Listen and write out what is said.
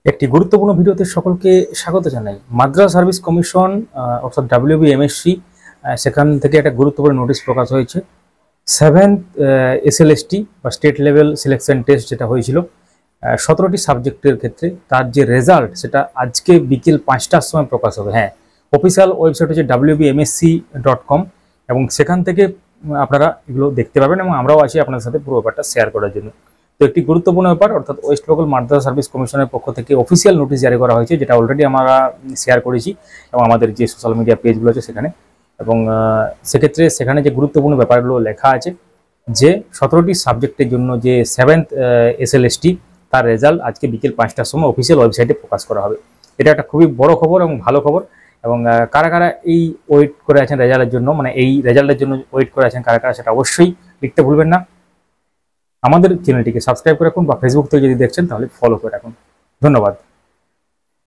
একটি গুরুত্বপূর্ণ ভিডিওতে সকলকে স্বাগত জানাই। মাদ্রাস সার্ভিস কমিশন অর্থাৎ WBMSC সেখান থেকে একটা গুরুত্বপূর্ণ নোটিশ প্রকাশ হয়েছে। 7th SLST বা স্টেট লেভেল সিলেকশন টেস্ট যেটা হয়েছিল 17টি সাবজেক্টের ক্ষেত্রে তার যে রেজাল্ট সেটা আজকে বিকেল 5টার সময় প্রকাশ হবে। হ্যাঁ, অফিসিয়াল ওয়েবসাইট হচ্ছে wbmsc.com এবং সেখান থেকে আপনারা এগুলো দেখতে পাবেন এবং আমরাও আছি আপনাদের সাথে পুরো ব্যাপারটা শেয়ার করার জন্য। তো একটি গুরুত্বপূর্ণ ব্যাপার, অর্থাৎ ওয়েস্ট বেঙ্গল মাদ্রাসা সার্ভিস কমিশনের পক্ষ থেকে অফিসিয়াল নোটিশ জারি করা হয়েছে, যেটা অলরেডি আমরা শেয়ার করেছি এবং আমাদের যে সোশ্যাল মিডিয়া পেজগুলো আছে সেখানে। এবং সেক্ষেত্রে সেখানে যে গুরুত্বপূর্ণ ব্যাপারগুলো লেখা আছে যে 17টি সাবজেক্টের জন্য যে 7th SLST তার রেজাল্ট আজকে বিকেল 5টার সময় অফিসিয়াল ওয়েবসাইটে প্রকাশ করা হবে। এটা একটা খুবই বড় খবর এবং ভালো খবর। এবং কারা কারা এই ওয়েট করে আছেন রেজাল্টের জন্য, মানে এই রেজাল্টের জন্য ওয়েট করে আছেন কারা কারা, সেটা অবশ্যই লিখতে ভুলবেন না। আমাদের চ্যানেলটিকে সাবস্ক্রাইব করে রাখুন বা ফেসবুক থেকে যদি দেখছেন তাহলে ফলো করে রাখুন। ধন্যবাদ।